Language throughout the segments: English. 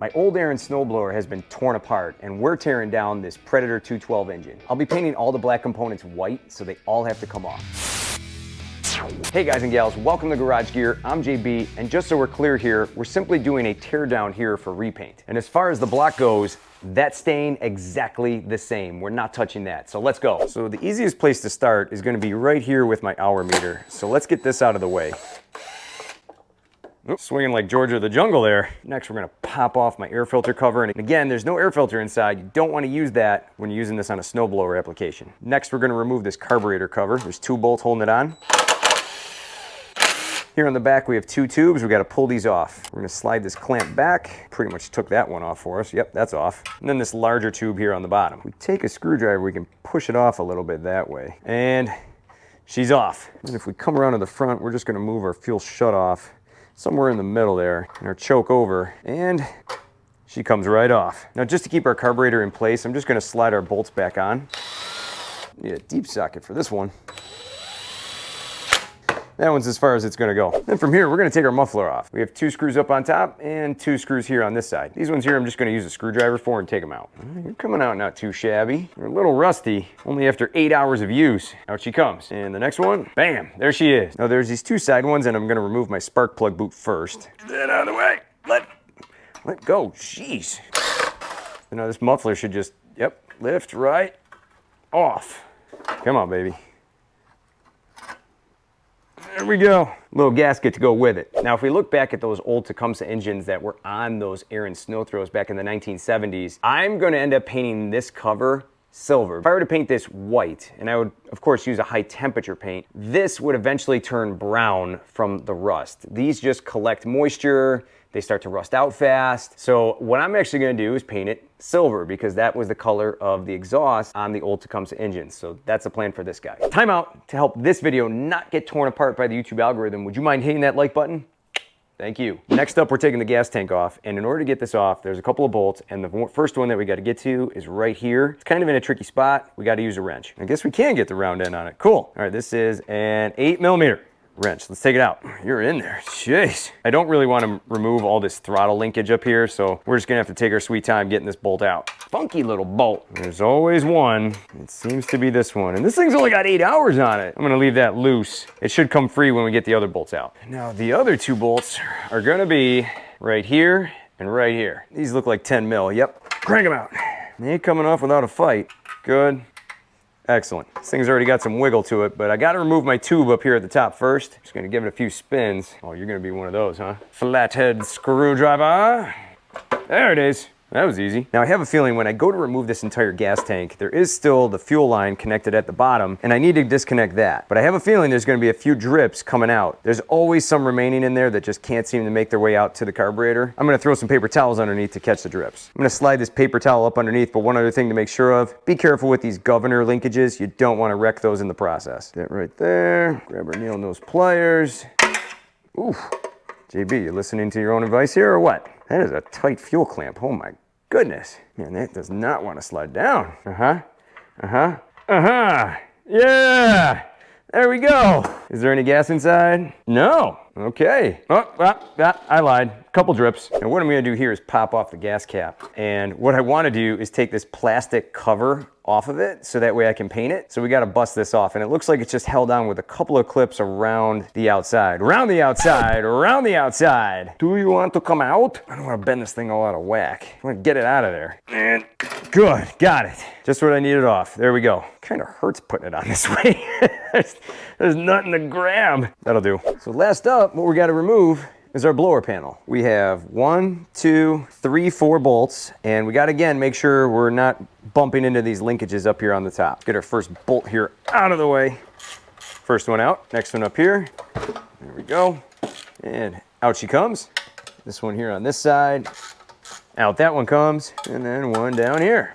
My old Aaron snowblower has been torn apart and we're tearing down this Predator 212 engine. I'll be painting all the black components white so they all have to come off. Hey guys and gals, welcome to Garage Gear. I'm JB, and just so we're clear here, we're simply doing a tear down here for repaint. And as far as the block goes, that's staying exactly the same. We're not touching that, so let's go. So the easiest place to start is gonna be right here with my hour meter. So let's get this out of the way. Oops, swinging like George of the Jungle there. Next, we're gonna pop off my air filter cover. And again, there's no air filter inside. You don't wanna use that when you're using this on a snowblower application. Next, we're gonna remove this carburetor cover. There's 2 bolts holding it on. Here on the back, we have 2 tubes. We gotta pull these off. We're gonna slide this clamp back. Pretty much took that one off for us. Yep, that's off. And then this larger tube here on the bottom. We take a screwdriver, we can push it off a little bit that way. And she's off. And if we come around to the front, we're just gonna move our fuel shutoff somewhere in the middle there, and our choke over, and she comes right off. Now, just to keep our carburetor in place, I'm just gonna slide our bolts back on. Need a deep socket for this one. That one's as far as it's gonna go. Then from here, we're gonna take our muffler off. We have 2 screws up on top and 2 screws here on this side. These ones here, I'm just gonna use a screwdriver for and take them out. You're coming out not too shabby. You're a little rusty, only after 8 hours of use. Out she comes. And the next one, bam, there she is. Now there's these 2 side ones, and I'm gonna remove my spark plug boot first. Get that out of the way. Let go, jeez. You know, this muffler should just, yep, lift right off. Come on, baby. There we go. Little gasket to go with it. Now, if we look back at those old Tecumseh engines that were on those Aaron sno-thros back in the 1970s, I'm gonna end up painting this cover silver. If I were to paint this white, and I would of course use a high temperature paint, this would eventually turn brown from the rust. These just collect moisture, they start to rust out fast. So what I'm actually gonna do is paint it silver, because that was the color of the exhaust on the old Tecumseh engines. So that's the plan for this guy. Time out. To help this video not get torn apart by the YouTube algorithm, would you mind hitting that like button? Thank you. Next up, we're taking the gas tank off, and in order to get this off, there's a couple of bolts, and the first one that we gotta get to is right here. It's kind of in a tricky spot. We gotta use a wrench. I guess we can get the round end on it. Cool. All right, this is an 8mm wrench. Let's take it out. You're in there. Jeez. I don't really want to remove all this throttle linkage up here, so we're just gonna have to take our sweet time getting this bolt out. Funky little bolt. There's always one. It seems to be this one. And this thing's only got 8 hours on it. I'm gonna leave that loose. It should come free when we get the other bolts out. Now, the other 2 bolts are gonna be right here and right here. These look like 10 mil. Yep. Crank them out. They ain't coming off without a fight. Good. Excellent. This thing's already got some wiggle to it, but I gotta remove my tube up here at the top first. Just gonna give it a few spins. Oh, you're gonna be one of those, huh? Flathead screwdriver. There it is. That was easy. Now I have a feeling when I go to remove this entire gas tank, there is still the fuel line connected at the bottom, and I need to disconnect that. But I have a feeling there's gonna be a few drips coming out. There's always some remaining in there that just can't seem to make their way out to the carburetor. I'm gonna throw some paper towels underneath to catch the drips. I'm gonna slide this paper towel up underneath, but one other thing to make sure of, be careful with these governor linkages. You don't wanna wreck those in the process. That right there. Grab our needle nose pliers. Ooh. JB, you listening to your own advice here or what? That is a tight fuel clamp. Oh my goodness. Man, that does not want to slide down. Yeah! There we go. Is there any gas inside? No. Okay. I lied. Couple drips. And what I'm gonna do here is pop off the gas cap. And what I wanna do is take this plastic cover off of it so that way I can paint it. So we gotta bust this off. And it looks like it's just held on with a couple of clips around the outside. Around the outside, around the outside. Do you want to come out? I don't wanna bend this thing all out of whack. I wanna get it out of there. And good, got it. Just what I needed off. There we go. Kinda hurts putting it on this way. There's nothing to grab. That'll do. So last up, what we gotta remove is our blower panel. We have 1, 2, 3, 4 bolts, and we gotta again make sure we're not bumping into these linkages up here on the top. Get our first bolt here out of the way. First one out, next one up here. There we go. And out she comes. This one here on this side. Out that one comes, and then one down here.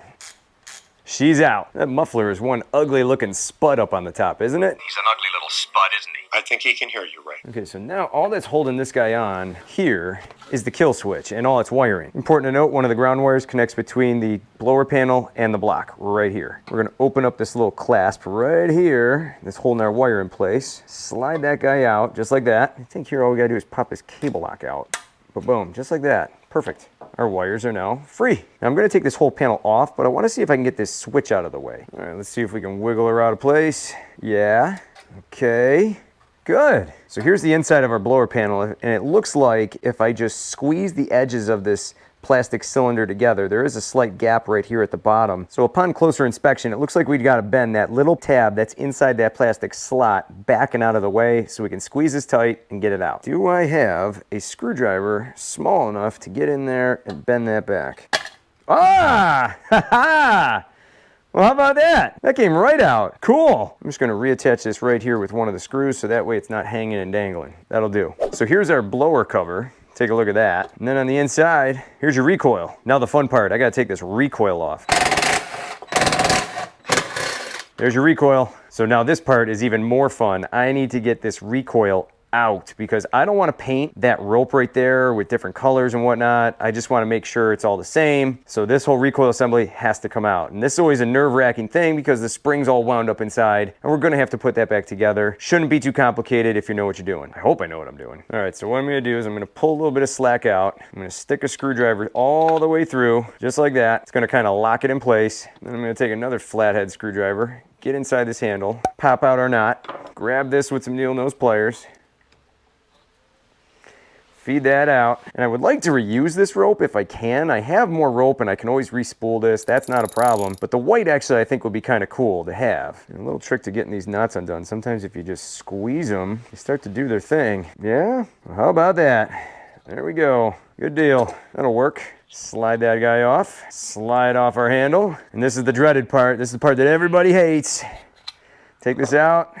She's out. That muffler is one ugly looking spud up on the top, isn't it? He's an ugly little spud, isn't he? I think he can hear you, Ray. Okay, so now all that's holding this guy on here is the kill switch and all its wiring. Important to note, one of the ground wires connects between the blower panel and the block right here. We're gonna open up this little clasp right here that's holding our wire in place. Slide that guy out just like that. I think here all we gotta do is pop this cable lock out. Boom, just like that. Perfect. our wires are now free. Now I'm gonna take this whole panel off, but I wanna see if I can get this switch out of the way. All right, let's see if we can wiggle her out of place. Yeah, okay, good. So here's the inside of our blower panel, and it looks like if I just squeeze the edges of this plastic cylinder together, there is a slight gap right here at the bottom. So upon closer inspection, it looks like we got to bend that little tab that's inside that plastic slot back and out of the way so we can squeeze this tight and get it out. Do I have a screwdriver small enough to get in there and bend that back? Ah! Ha ha! Well, how about that? That came right out. Cool. I'm just going to reattach this right here with one of the screws so that way it's not hanging and dangling. That'll do. So here's our blower cover. Take a look at that. And then on the inside, here's your recoil. Now the fun part, I gotta take this recoil off. There's your recoil. So now this part is even more fun. I need to get this recoil out because I don't want to paint that rope right there with different colors and whatnot. I just want to make sure it's all the same. So this whole recoil assembly has to come out. And this is always a nerve-wracking thing because the spring's all wound up inside and we're going to have to put that back together. Shouldn't be too complicated if you know what you're doing. I hope I know what I'm doing. All right, so what I'm going to do is I'm going to pull a little bit of slack out. I'm going to stick a screwdriver all the way through, just like that. It's going to kind of lock it in place. Then I'm going to take another flathead screwdriver, get inside this handle, pop out our knot, grab this with some needle nose pliers, feed that out. And I would like to reuse this rope if I can. I have more rope and I can always re-spool this. That's not a problem. But the white actually I think would be kind of cool to have. And a little trick to getting these knots undone. Sometimes if you just squeeze them, they start to do their thing. Yeah? Well, how about that? There we go. Good deal. That'll work. Slide that guy off. Slide off our handle. And this is the dreaded part. This is the part that everybody hates. Take this out.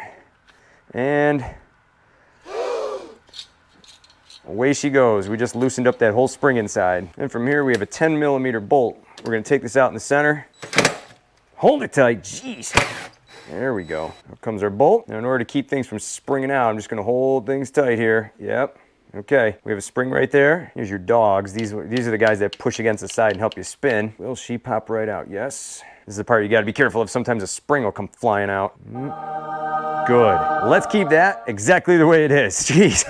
And away she goes. We just loosened up that whole spring inside. And from here we have a 10mm bolt. We're going to take this out in the center. Hold it tight. Jeez. There we go. Here comes our bolt. Now in order to keep things from springing out, I'm just going to hold things tight here. Yep. Okay. We have a spring right there. Here's your dogs. These are the guys that push against the side and help you spin. Will she pop right out? Yes. This is the part you got to be careful of. Sometimes a spring will come flying out. Good. Let's keep that exactly the way it is. Jeez.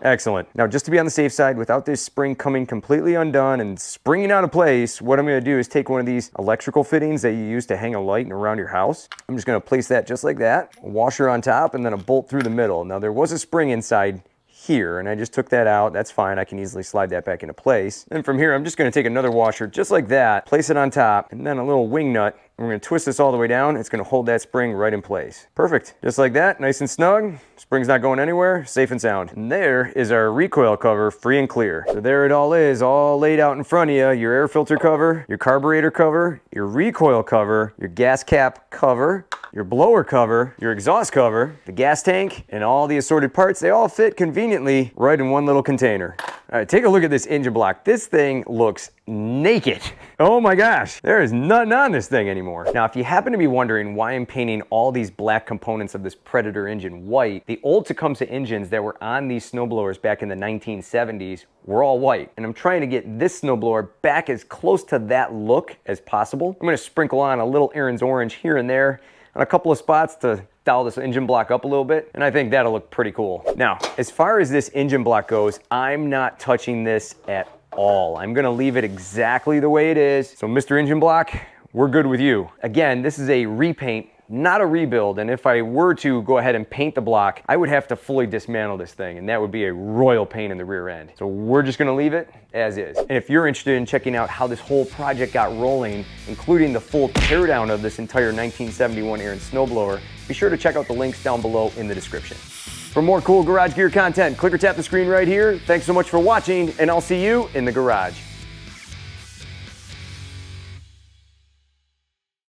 Excellent. Now, just to be on the safe side, without this spring coming completely undone and springing out of place, what I'm going to do is take one of these electrical fittings that you use to hang a light around your house. I'm just going to place that just like that, a washer on top, and then a bolt through the middle. Now, there was a spring inside here, and I just took that out. That's fine. I can easily slide that back into place. And from here, I'm just going to take another washer just like that, place it on top, and then a little wing nut. We're going to twist this all the way down. It's going to hold that spring right in place. Perfect. Just like that, nice and snug. Spring's not going anywhere, safe and sound. And there is our recoil cover, free and clear. So there it all is, all laid out in front of you. Your air filter cover, your carburetor cover, your recoil cover, your gas cap cover, your blower cover, your exhaust cover, the gas tank, and all the assorted parts. They all fit conveniently right in one little container. All right, take a look at this engine block. This thing looks naked. Oh my gosh, there is nothing on this thing anymore. Now, if you happen to be wondering why I'm painting all these black components of this Predator engine white, the old Tecumseh engines that were on these snowblowers back in the 1970s were all white. And I'm trying to get this snowblower back as close to that look as possible. I'm gonna sprinkle on a little Aaron's orange here and there on a couple of spots to dial this engine block up a little bit, and I think that'll look pretty cool. Now, as far as this engine block goes, I'm not touching this at all. I'm gonna leave it exactly the way it is. So Mr. Engine Block, we're good with you. Again, this is a repaint, not a rebuild, and if I were to go ahead and paint the block, I would have to fully dismantle this thing, and that would be a royal pain in the rear end. So we're just gonna leave it as is. And if you're interested in checking out how this whole project got rolling, including the full teardown of this entire 1971 Aaron snowblower, be sure to check out the links down below in the description. For more cool garage gear content, click or tap the screen right here. Thanks so much for watching, and I'll see you in the garage.